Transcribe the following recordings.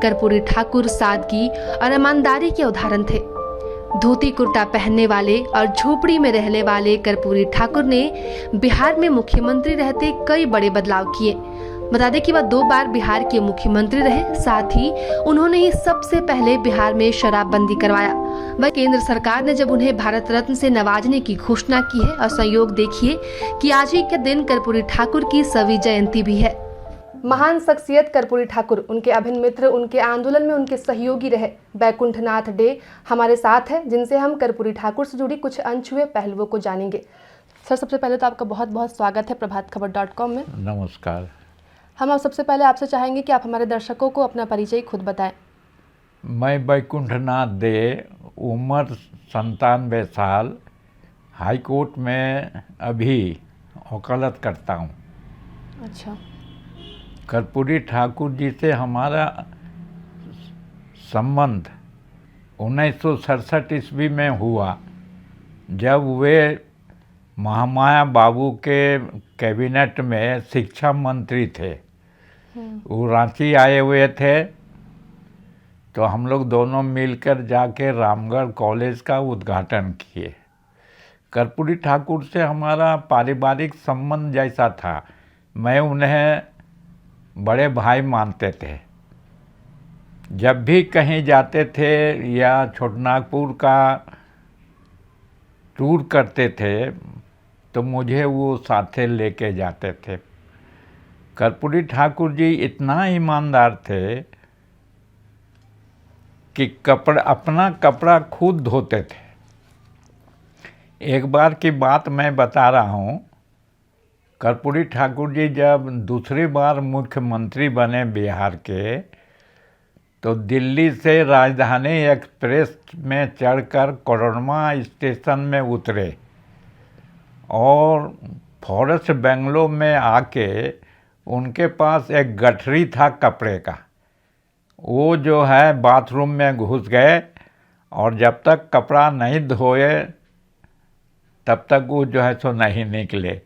कर्पूरी ठाकुर सादगी और ईमानदारी के उदाहरण थे। धोती कुर्ता पहनने वाले और झोपड़ी में रहने वाले कर्पूरी ठाकुर ने बिहार में मुख्यमंत्री रहते कई बड़े बदलाव किए। बता दें कि वह 2 बार बिहार के मुख्यमंत्री रहे। साथ ही उन्होंने ही सबसे पहले बिहार में शराबबंदी करवाया। वह केंद्र सरकार ने जब उन्हें भारत रत्न से नवाजने की घोषणा की है और संयोग देखिए कि आज ही के दिन कर्पूरी ठाकुर की 100वीं जयंती भी है। महान शख्सियत कर्पूरी ठाकुर, उनके अभिन्न मित्र, उनके आंदोलन में उनके सहयोगी रहे बैकुंठनाथ डे हमारे साथ है, जिनसे हम कर्पूरी ठाकुर से जुड़ी कुछ अनछुए पहलुओं को जानेंगे। सर, सबसे पहले तो आपका बहुत बहुत स्वागत है प्रभातखबर.com में। नमस्कार। हम सबसे पहले आपसे चाहेंगे कि आप हमारे दर्शकों को अपना परिचय खुद बताएं। मैं बैकुंठनाथ डे, उम्र 97 साल, हाई कोर्ट में अभी वकालत करता हूँ। अच्छा। कर्पूरी ठाकुर जी से हमारा संबंध 1967 ईस्वी में हुआ, जब वे महामाया बाबू के कैबिनेट में शिक्षा मंत्री थे। वो रांची आए हुए थे, तो हम लोग दोनों मिलकर जाके रामगढ़ कॉलेज का उद्घाटन किए। कर्पूरी ठाकुर से हमारा पारिवारिक संबंध जैसा था। मैं उन्हें बड़े भाई मानते थे। जब भी कहीं जाते थे या छोटनागपुर का टूर करते थे तो मुझे वो साथे लेके जाते थे। कर्पूरी ठाकुर जी इतना ईमानदार थे कि अपना कपड़ा खुद धोते थे। एक बार की बात मैं बता रहा हूँ। कर्पूरी ठाकुर जी जब दूसरी बार मुख्यमंत्री बने बिहार के, तो दिल्ली से राजधानी एक्सप्रेस में चढ़कर कोडरमा स्टेशन में उतरे और फॉरेस्ट बंगलो में आके उनके पास एक गठरी था कपड़े का। वो जो है बाथरूम में घुस गए और जब तक कपड़ा नहीं धोए तब तक वो जो है सो नहीं निकले।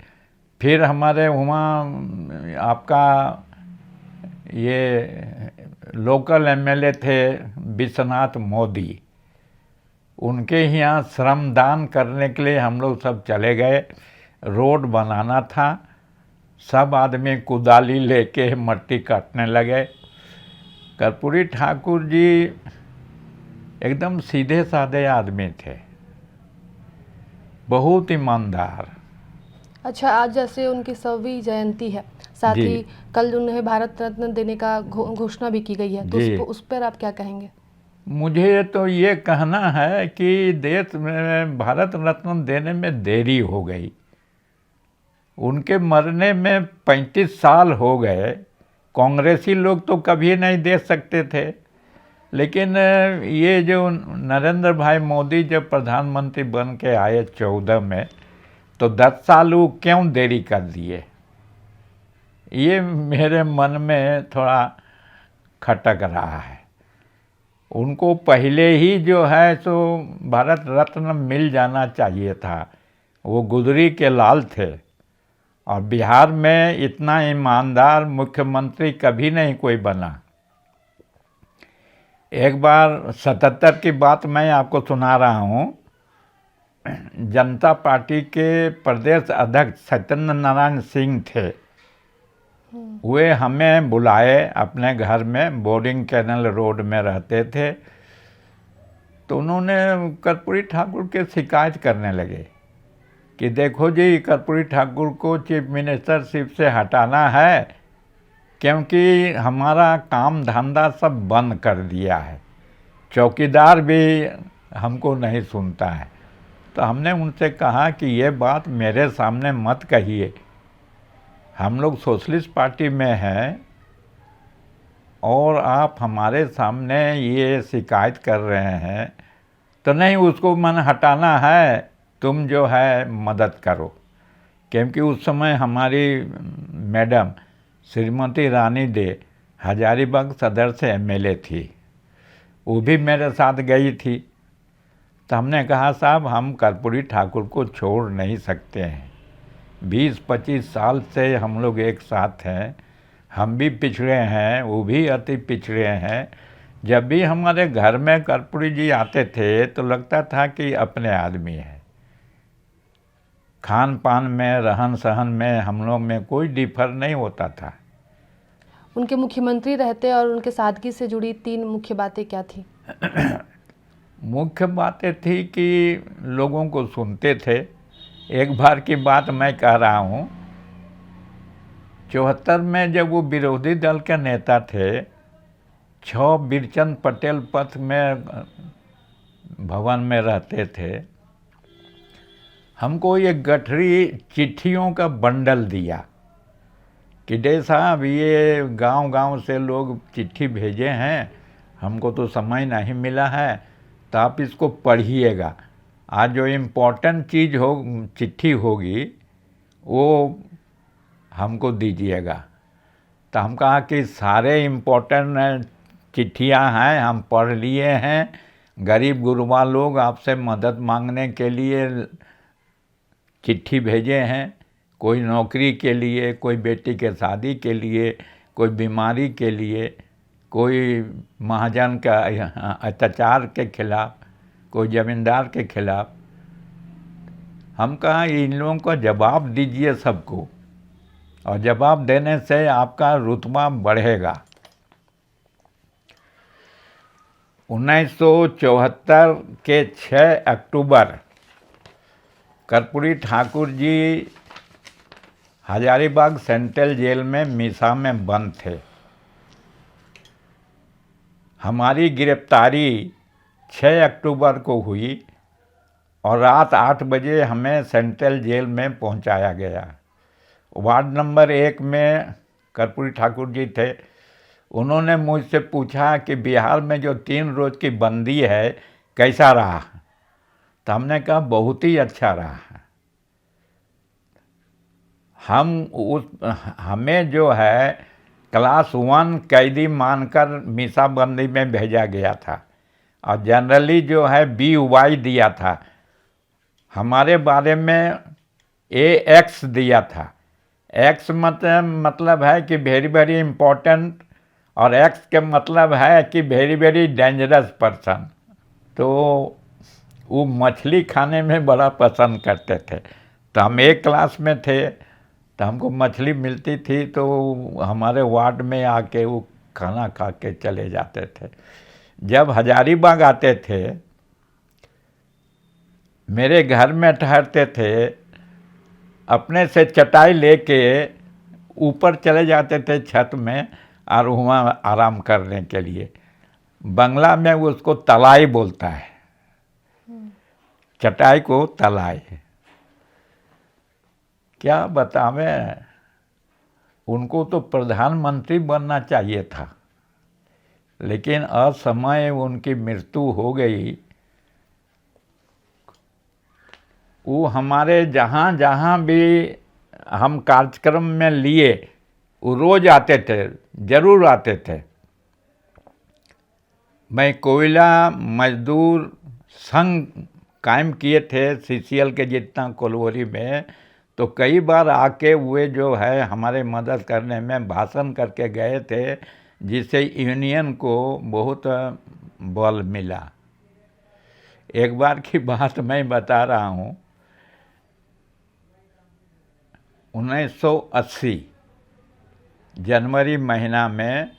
फिर हमारे वहाँ आपका ये लोकल एमएलए थे विश्वनाथ मोदी, उनके यहाँ श्रमदान करने के लिए हम लोग सब चले गए। रोड बनाना था, सब आदमी कुदाली लेके मट्टी काटने लगे। कर्पूरी ठाकुर जी एकदम सीधे साधे आदमी थे, बहुत ईमानदार। अच्छा, आज जैसे उनकी 100वीं जयंती है, साथ ही कल उन्हें भारत रत्न देने का घोषणा भी की गई है, तो उस पर आप क्या कहेंगे? मुझे तो ये कहना है कि देश में भारत रत्न देने में देरी हो गई। उनके मरने में 35 साल हो गए। कांग्रेसी लोग तो कभी नहीं दे सकते थे, लेकिन ये जो नरेंद्र भाई मोदी जब प्रधानमंत्री बन के आए 14 में, तो 10 साल वो क्यों देरी कर दिए, ये मेरे मन में थोड़ा खटक रहा है। उनको पहले ही जो है सो भारत रत्न मिल जाना चाहिए था। वो गुदरी के लाल थे और बिहार में इतना ईमानदार मुख्यमंत्री कभी नहीं कोई बना। एक बार 77 की बात मैं आपको सुना रहा हूँ। जनता पार्टी के प्रदेश अध्यक्ष सत्येंद्र नारायण सिंह थे। वे हमें बुलाए अपने घर में, बोर्डिंग कैनल रोड में रहते थे। तो उन्होंने कर्पूरी ठाकुर के शिकायत करने लगे कि देखो जी, कर्पूरी ठाकुर को चीफ मिनिस्टरशिप से हटाना है, क्योंकि हमारा काम धंधा सब बंद कर दिया है, चौकीदार भी हमको नहीं सुनता है। तो हमने उनसे कहा कि ये बात मेरे सामने मत कहिए, हम लोग सोशलिस्ट पार्टी में हैं और आप हमारे सामने ये शिकायत कर रहे हैं, तो नहीं, उसको मन हटाना है, तुम जो है मदद करो। क्योंकि उस समय हमारी मैडम श्रीमती रानी डे हजारीबाग सदर से एमएलए थी, वो भी मेरे साथ गई थी। तो हमने कहा साहब, हम कर्पूरी ठाकुर को छोड़ नहीं सकते हैं, 20-25 साल से हम लोग एक साथ हैं, हम भी पिछड़े हैं, वो भी अति पिछड़े हैं। जब भी हमारे घर में कर्पूरी जी आते थे तो लगता था कि अपने आदमी है। खान पान में, रहन सहन में हम लोग में कोई डिफर नहीं होता था। उनके मुख्यमंत्री रहते और उनके सादगी से जुड़ी 3 मुख्य बातें क्या थी? मुख्य बातें थी कि लोगों को सुनते थे। एक बार की बात मैं कह रहा हूँ, 74 में जब वो विरोधी दल के नेता थे, 6 बीरचंद पटेल पथ में भवन में रहते थे। हमको ये गठरी चिट्ठियों का बंडल दिया कि डे साहब ये गांव-गांव से लोग चिट्ठी भेजे हैं, हमको तो समय नहीं मिला है, तो आप इसको पढ़िएगा। आज जो इम्पोर्टेंट चीज़ हो चिट्ठी होगी वो हमको दीजिएगा। तो हम कहा कि सारे इम्पोर्टेंट चिट्ठियां हैं, हम पढ़ लिए हैं। गरीब गुरबा लोग आपसे मदद मांगने के लिए चिट्ठी भेजे हैं, कोई नौकरी के लिए, कोई बेटी के शादी के लिए, कोई बीमारी के लिए, कोई महाजन का अत्याचार के खिलाफ, कोई जमींदार के खिलाफ। हम कहा इन लोगों को जवाब दीजिए सबको, और जवाब देने से आपका रुतबा बढ़ेगा। 1974 के 6 अक्टूबर कर्पूरी ठाकुर जी हजारीबाग सेंट्रल जेल में मीसा में बंद थे। हमारी गिरफ्तारी 6 अक्टूबर को हुई और रात 8 बजे हमें सेंट्रल जेल में पहुंचाया गया। वार्ड नंबर 1 में कर्पूरी ठाकुर जी थे। उन्होंने मुझसे पूछा कि बिहार में जो 3 रोज की बंदी है कैसा रहा? तो हमने कहा बहुत ही अच्छा रहा। हमें जो है क्लास 1 कैदी मानकर मीसाबंदी में भेजा गया था और जनरली जो है BY दिया था। हमारे बारे में AX दिया था। X मतलब है कि वेरी वेरी इम्पोर्टेंट, और X के मतलब है कि वेरी वेरी डेंजरस पर्सन। तो वो मछली खाने में बड़ा पसंद करते थे। तो हम एक क्लास में थे तो हमको मछली मिलती थी तो हमारे वार्ड में आके वो खाना खा के चले जाते थे। जब हजारीबाग आते थे, मेरे घर में ठहरते थे, अपने से चटाई लेके ऊपर चले जाते थे छत में और वहाँ आराम करने के लिए। बंगला में उसको तलाई बोलता है, चटाई को तलाई। क्या बतावें, उनको तो प्रधानमंत्री बनना चाहिए था, लेकिन असमय उनकी मृत्यु हो गई। वो हमारे जहाँ जहाँ भी हम कार्यक्रम में लिए वो रोज आते थे, जरूर आते थे। मैं कोयला मजदूर संघ कायम किए थे CCL के जितना कोलवरी में, तो कई बार आके वे जो है हमारे मदद करने में भाषण करके गए थे, जिससे यूनियन को बहुत बल मिला। एक बार की बात मैं बता रहा हूँ, 1980 जनवरी महीना में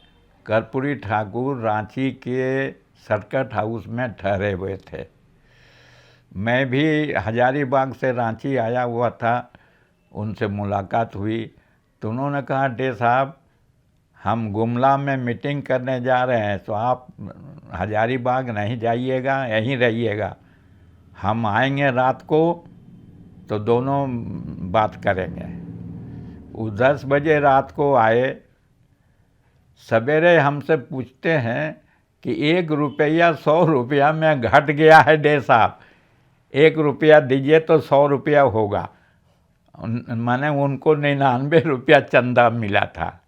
कर्पूरी ठाकुर रांची के सर्किट हाउस में ठहरे हुए थे। मैं भी हजारीबाग से रांची आया हुआ था, उनसे मुलाकात हुई तो उन्होंने कहा, डे साहब हम गुमला में मीटिंग करने जा रहे हैं, तो आप हजारीबाग नहीं जाइएगा, यहीं रहिएगा, हम आएंगे रात को तो दोनों बात करेंगे। वो 10 बजे रात को आए। सवेरे हमसे पूछते हैं कि 1 रुपया 100 रुपया में घट गया है डे साहब, 1 रुपया दीजिए तो 100 रुपया होगा। माने उनको 99 रुपया चंदा मिला था।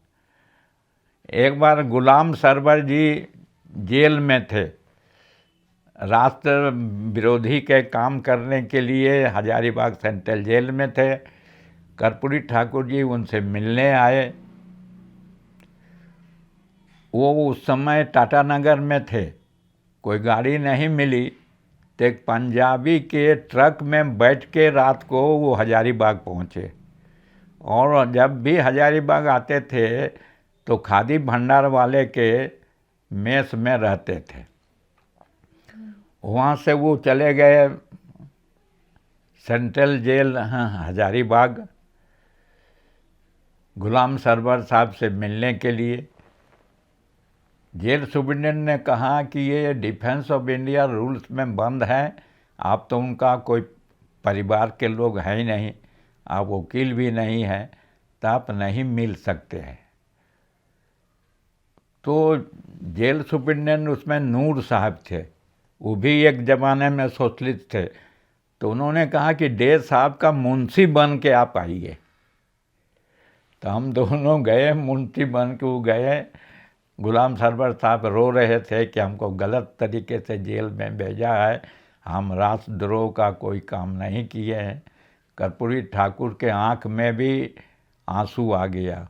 एक बार गुलाम सरवर जी जेल में थे, राष्ट्र विरोधी के काम करने के लिए हजारीबाग सेंट्रल जेल में थे। कर्पूरी ठाकुर जी उनसे मिलने आए। वो उस समय टाटा नगर में थे, कोई गाड़ी नहीं मिली तो एक पंजाबी के ट्रक में बैठ के रात को वो हजारीबाग पहुँचे। और जब भी हजारीबाग आते थे तो खादी भंडार वाले के मेस में रहते थे। वहाँ से वो चले गए सेंट्रल जेल हजारीबाग गुलाम सरवर साहब से मिलने के लिए। जेल सुप्रिटेंडेंट ने कहा कि ये डिफेंस ऑफ इंडिया रूल्स में बंद है, आप तो उनका कोई परिवार के लोग हैं ही नहीं, आप वकील भी नहीं हैं, तो आप नहीं मिल सकते हैं। तो जेल सुप्रिटेंडेंट उसमें नूर साहब थे, वो भी एक ज़माने में सोशलिस्ट थे। तो उन्होंने कहा कि डे साहब का मुंशी बन के आप आइए। तो हम दोनों गए, मुंशी बन के वो गए। गुलाम सरवर साहब रो रहे थे कि हमको गलत तरीके से जेल में भेजा है, हम राष्ट्रद्रोह का कोई काम नहीं किए हैं। कर्पूरी ठाकुर के आँख में भी आंसू आ गया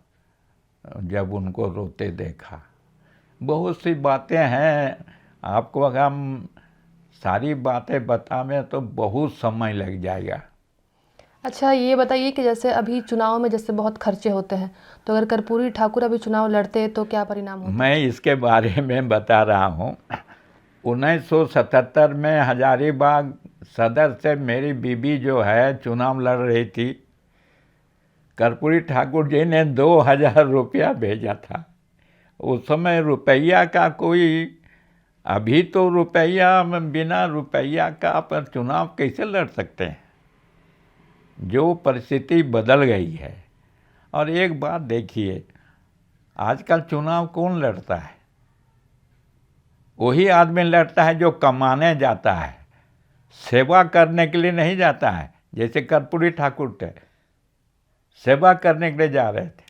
जब उनको रोते देखा। बहुत सी बातें हैं, आपको अगर हम सारी बातें बतावें तो बहुत समय लग जाएगा। अच्छा, ये बताइए कि जैसे अभी चुनाव में जैसे बहुत खर्चे होते हैं, तो अगर कर्पूरी ठाकुर अभी चुनाव लड़ते तो क्या परिणाम होता? मैं इसके बारे में बता रहा हूँ। 1977 में हजारीबाग सदर से मेरी बीबी जो है चुनाव लड़ रही थी। कर्पूरी ठाकुर जी ने 2000 रुपया भेजा था। उस समय रुपया का कोई, अभी तो रुपया, बिना रुपया का आप चुनाव कैसे लड़ सकते हैं? जो परिस्थिति बदल गई है। और एक बात देखिए, आजकल चुनाव कौन लड़ता है? वही आदमी लड़ता है जो कमाने जाता है, सेवा करने के लिए नहीं जाता है। जैसे कर्पूरी ठाकुर थे, सेवा करने के लिए जा रहे थे।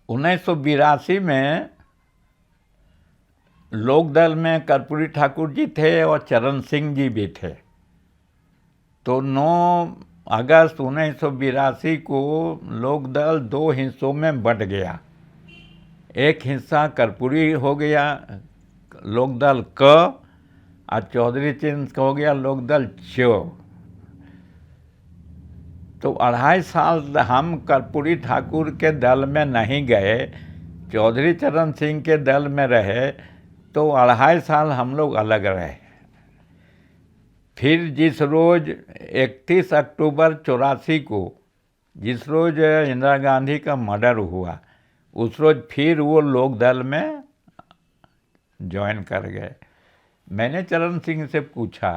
1982 में लोकदल में कर्पूरी ठाकुर जी थे और चरण सिंह जी भी थे। तो 9 अगस्त 1982 को लोकदल 2 हिस्सों में बंट गया। एक हिस्सा कर्पूरी हो गया लोकदल क, और चौधरी चिन्ह हो गया लोकदल च। तो 2.5 साल हम कर्पूरी ठाकुर के दल में नहीं गए, चौधरी चरण सिंह के दल में रहे। तो 2.5 साल हम लोग अलग रहे। फिर जिस रोज 31 अक्टूबर 84 को, जिस रोज इंदिरा गांधी का मर्डर हुआ, उस रोज फिर वो लोकदल में ज्वाइन कर गए। मैंने चरण सिंह से पूछा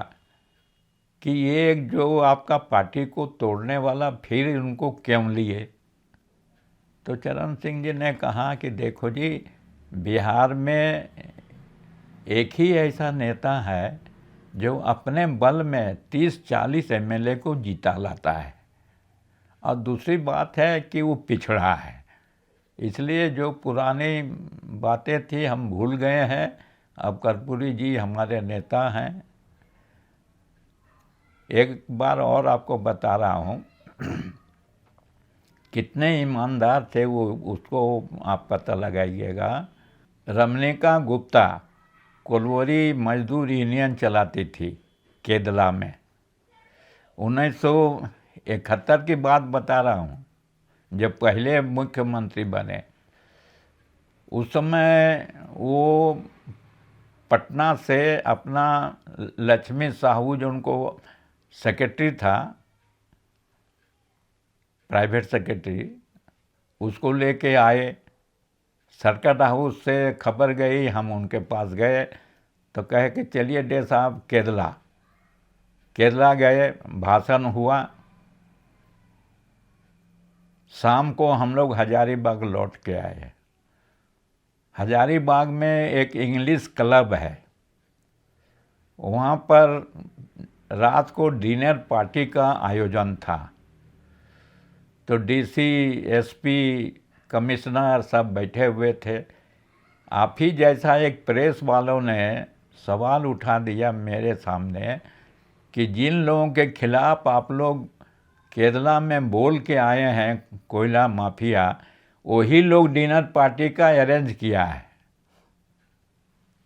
कि ये जो आपका पार्टी को तोड़ने वाला, फिर उनको क्यों लिए? तो चरण सिंह जी ने कहा कि देखो जी, बिहार में एक ही ऐसा नेता है जो अपने बल में 30-40 एमएलए को जीता लाता है, और दूसरी बात है कि वो पिछड़ा है। इसलिए जो पुरानी बातें थी हम भूल गए हैं। अब कर्पूरी जी हमारे नेता हैं। एक बार और आपको बता रहा हूँ, कितने ईमानदार थे वो, उसको आप पता लगाइएगा। रमणिका गुप्ता कोलवरी मजदूर यूनियन चलाती थी केदला में। 1971 की बात बता रहा हूँ, जब पहले मुख्यमंत्री बने। उस समय वो पटना से अपना लक्ष्मी साहू, जो उनको सेक्रेटरी था, प्राइवेट सेक्रेटरी, उसको लेके आए। सर्किट हाउस से खबर गई, हम उनके पास गए तो कहे कि चलिए डे साहब केरला गए, भाषण हुआ। शाम को हम लोग हजारीबाग लौट के आए। हजारीबाग में एक इंग्लिश क्लब है, वहाँ पर रात को डिनर पार्टी का आयोजन था। तो डीसी, एसपी, कमिश्नर सब बैठे हुए थे। आप ही जैसा एक प्रेस वालों ने सवाल उठा दिया मेरे सामने कि जिन लोगों के खिलाफ आप लोग केरला में बोल के आए हैं, कोयला माफिया, वही लोग डिनर पार्टी का अरेंज किया है।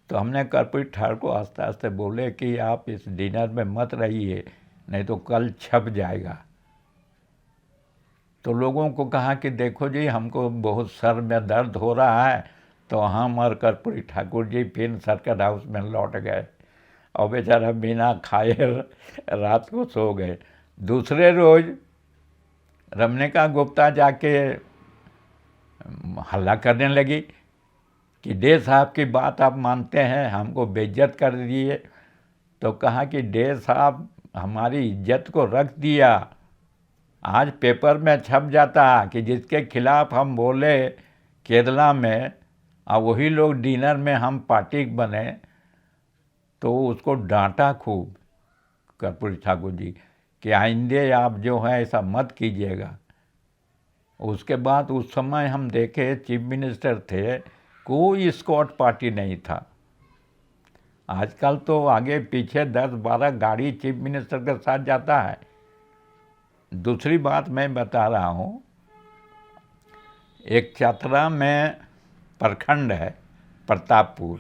तो हमने कर्पूरी ठाकुर को आस्ते आस्ते बोले कि आप इस डिनर में मत रहिए, नहीं तो कल छप जाएगा। तो लोगों को कहा कि देखो जी, हमको बहुत सर में दर्द हो रहा है। तो हम और कर्पूरी ठाकुर जी फिर सर्किट हाउस में लौट गए और बेचारा बिना खाए रात को सो गए। दूसरे रोज रमनिका गुप्ता जाके हल्ला करने लगी कि डे साहब की बात आप मानते हैं, हमको बेइज्जत कर दिए। तो कहा कि डे साहब हमारी इज्जत को रख दिया, आज पेपर में छप जाता कि जिसके खिलाफ हम बोले केरला में और वही लोग डिनर में हम पार्टी बने, तो उसको डांटा खूब कर्पूरी ठाकुर जी कि आइंदे आप जो है ऐसा मत कीजिएगा। उसके बाद उस समय हम देखे चीफ मिनिस्टर थे, कोई स्कॉट पार्टी नहीं था। आजकल तो आगे पीछे 10-12 गाड़ी चीफ मिनिस्टर के साथ जाता है। दूसरी बात मैं बता रहा हूँ, एक चतरा में प्रखंड है प्रतापपुर।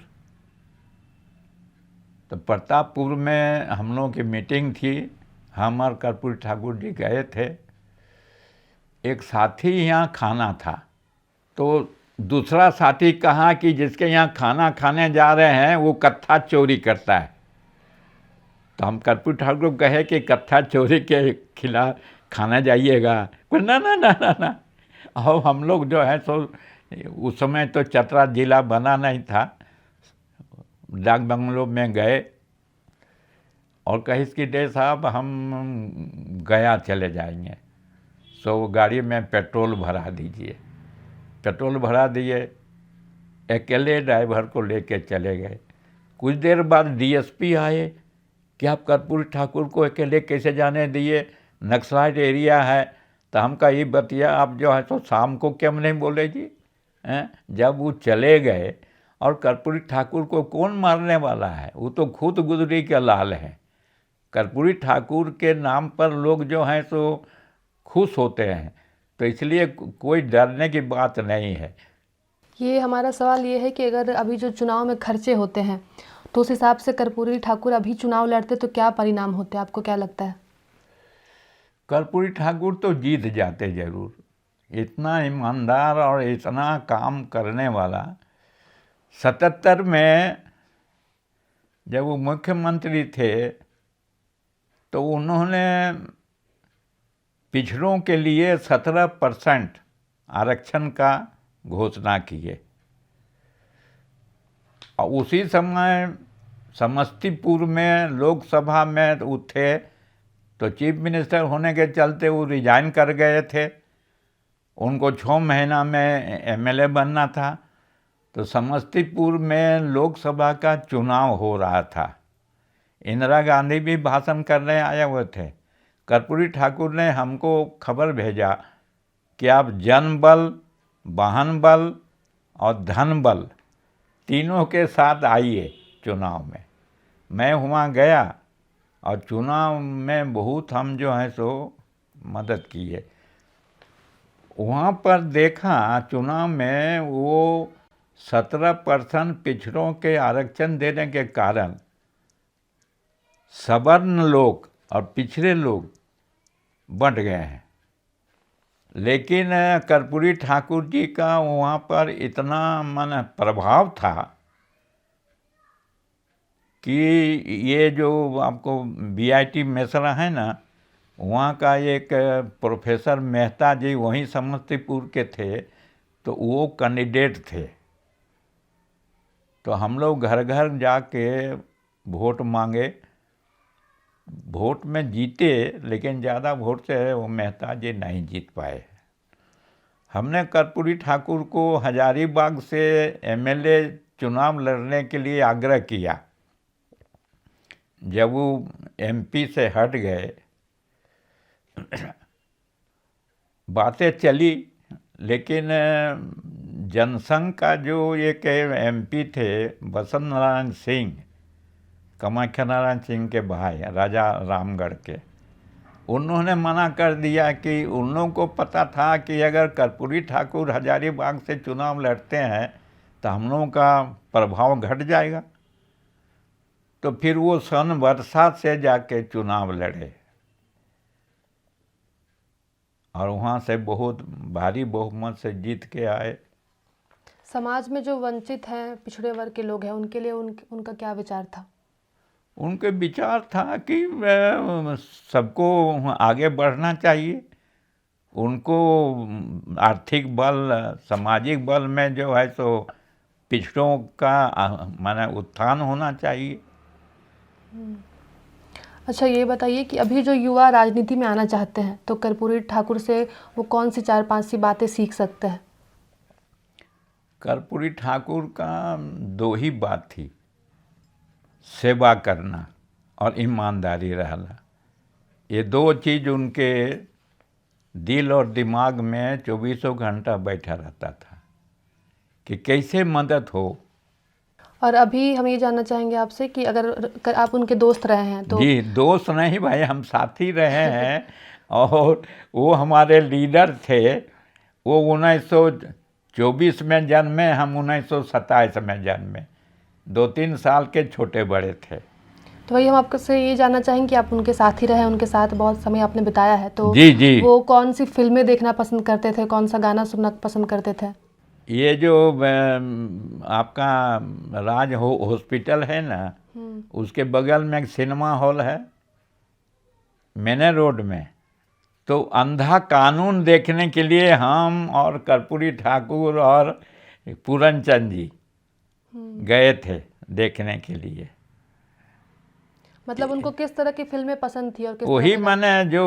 तो प्रतापपुर में हम लोगों की मीटिंग थी, हम और कर्पूरी ठाकुर जी गए थे। एक साथी यहाँ खाना था, तो दूसरा साथी कहा कि जिसके यहाँ खाना खाने जा रहे हैं वो कत्था चोरी करता है। तो हम कर्पूरी ठाकुर को कहे कि कत्था चोरी के खिलाफ खाना जाइएगा। ना ना ना ना ना। और हम लोग जो है सो उस समय तो चतरा जिला बना नहीं था, डाक बंगलों में गए और कही कि डे साहब हम गया चले जाएंगे, सो गाड़ी में पेट्रोल भरा दीजिए। पेट्रोल भरा दिए, अकेले ड्राइवर को लेके चले गए। कुछ देर बाद डीएसपी आए कि आप कर्पूरी ठाकुर को अकेले कैसे जाने दिए, नक्सलाइट एरिया है। तो हम कहा ये बतिया आप जो है तो शाम को क्यों नहीं बोले जी हैं? जब वो चले गए, और कर्पूरी ठाकुर को कौन मारने वाला है, वो तो खुद गुजरी के लाल है। कर्पूरी ठाकुर के नाम पर लोग जो हैं तो खुश होते हैं, तो इसलिए कोई डरने की बात नहीं है। ये हमारा सवाल ये है कि अगर अभी जो चुनाव में खर्चे होते हैं तो उस हिसाब से कर्पूरी ठाकुर अभी चुनाव लड़ते तो क्या परिणाम होते, आपको क्या लगता है? कर्पूरी ठाकुर तो जीत जाते जरूर, इतना ईमानदार और इतना काम करने वाला। 77 में जब वो मुख्यमंत्री थे तो उन्होंने पिछड़ों के लिए 17% आरक्षण का घोषणा किए। और उसी समय समस्तीपुर में लोकसभा में उठे तो चीफ मिनिस्टर होने के चलते वो रिजाइन कर गए थे। उनको 6 महीना में एमएलए बनना था। तो समस्तीपुर में लोकसभा का चुनाव हो रहा था, इंदिरा गांधी भी भाषण करने आए हुए थे। कर्पूरी ठाकुर ने हमको खबर भेजा कि आप जन बल, वाहन बल और धन बल तीनों के साथ आइए चुनाव में। मैं वहाँ गया और चुनाव में बहुत हम जो है सो मदद किए। वहाँ पर देखा चुनाव में वो 17% पिछड़ों के आरक्षण देने के कारण सवर्ण लोग और पिछड़े लोग बंट गए हैं। लेकिन कर्पूरी ठाकुर जी का वहाँ पर इतना मन प्रभाव था कि ये जो आपको बीआईटी मेसरा है ना, वहाँ का एक प्रोफेसर मेहता जी वहीं समस्तीपुर के थे, तो वो कैंडिडेट थे। तो हम लोग घर घर जाके वोट मांगे, वोट में जीते, लेकिन ज़्यादा वोट से वो मेहता जी नहीं जीत पाए। हमने कर्पूरी ठाकुर को हजारीबाग से एमएलए चुनाव लड़ने के लिए आग्रह किया। जब वो एमपी से हट गए बातें चली, लेकिन जनसंघ का जो एक एमपी थे बसंत नारायण सिंह, कामाख्या नारायण सिंह के भाई राजा रामगढ़ के, उन्होंने मना कर दिया कि उन लोगों को पता था कि अगर कर्पूरी ठाकुर हजारीबाग से चुनाव लड़ते हैं तो हम लोगों का प्रभाव घट जाएगा। तो फिर वो सन वर्षा से जाके चुनाव लड़े और वहाँ से बहुत भारी बहुमत से जीत के आए। समाज में जो वंचित हैं, पिछड़े वर्ग के लोग हैं, उनके लिए उनका क्या विचार था? उनके विचार था कि सबको आगे बढ़ना चाहिए। उनको आर्थिक बल, सामाजिक बल में जो है सो पिछड़ों का माने उत्थान होना चाहिए। अच्छा, ये बताइए कि अभी जो युवा राजनीति में आना चाहते हैं तो कर्पूरी ठाकुर से वो कौन सी 4-5 सी बातें सीख सकते हैं? कर्पूरी ठाकुर का 2 ही बात थी, सेवा करना और ईमानदारी रहना। ये 2 चीज़ उनके दिल और दिमाग में 24 घंटा बैठा रहता था कि कैसे मदद हो। और अभी हम ये जानना चाहेंगे आपसे कि अगर आप उनके दोस्त रहे हैं तो? जी, दोस्त नहीं भाई, हम साथी रहे हैं और वो हमारे लीडर थे। वो 1924 में जन्मे, हम 1927 में जन्मे, 2-3 साल के छोटे बड़े थे। तो वही हम आपसे ये जानना चाहेंगे कि आप उनके साथ ही रहे, उनके साथ बहुत समय आपने बिताया है, तो जी वो कौन सी फिल्में देखना पसंद करते थे, कौन सा गाना सुनना पसंद करते थे? ये जो आपका राज हॉस्पिटल है ना, उसके बगल में एक सिनेमा हॉल है मेने रोड में। तो अंधा कानून देखने के लिए हम और कर्पूरी ठाकुर और पूरनचंद जी गए थे देखने के लिए। मतलब उनको किस तरह की फिल्में पसंद थी और किस वही माने जो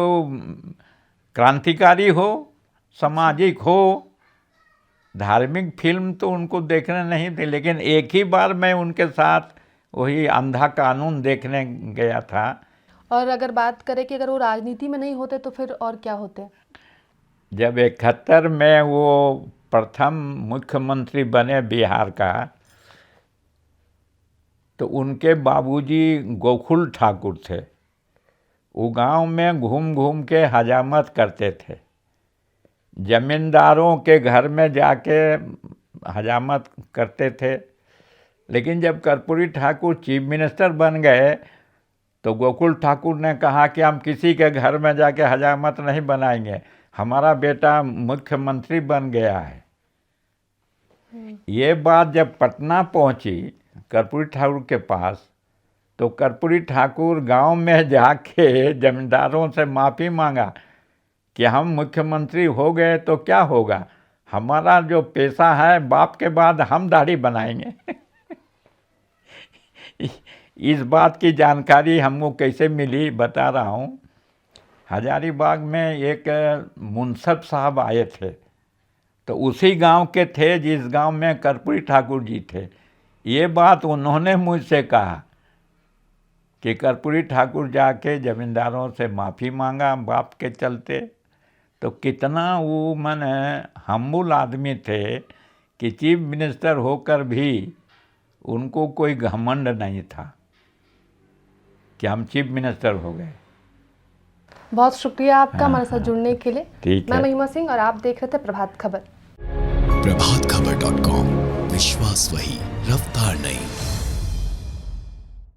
क्रांतिकारी हो, सामाजिक हो। धार्मिक फिल्म तो उनको देखने नहीं थे, लेकिन एक ही बार मैं उनके साथ वही अंधा कानून देखने गया था। और अगर बात करें कि अगर वो राजनीति में नहीं होते तो फिर और क्या होते? जब 71 में वो प्रथम मुख्यमंत्री बने बिहार का, तो उनके बाबूजी गोकुल ठाकुर थे। वो गांव में घूम घूम के हजामत करते थे, जमींदारों के घर में जाके हजामत करते थे। लेकिन जब कर्पूरी ठाकुर चीफ मिनिस्टर बन गए तो गोकुल ठाकुर ने कहा कि हम किसी के घर में जाके हजामत नहीं बनाएंगे, हमारा बेटा मुख्यमंत्री बन गया है। ये बात जब पटना पहुंची कर्पूरी ठाकुर के पास, तो कर्पूरी ठाकुर गांव में जाके जमींदारों से माफ़ी मांगा कि हम मुख्यमंत्री हो गए तो क्या होगा, हमारा जो पेशा है बाप के बाद हम दाढ़ी बनाएंगे। इस बात की जानकारी हमको कैसे मिली बता रहा हूँ। हजारीबाग में एक मुंसफ साहब आए थे, तो उसी गांव के थे जिस गांव में कर्पूरी ठाकुर जी थे। ये बात उन्होंने मुझसे कहा कि कर्पूरी ठाकुर जाके जमींदारों से माफ़ी मांगा बाप के चलते। तो कितना वो माने हम्बुल आदमी थे कि चीफ मिनिस्टर होकर भी उनको कोई घमंड नहीं था कि हम चीफ मिनिस्टर हो गए। बहुत शुक्रिया आपका हमारे साथ जुड़ने के लिए। ठीक है। मैं महिमा सिंह और आप देख रहे थे प्रभात खबर। प्रभातखबर.com, विश्वास वही, रफ्तार नहीं।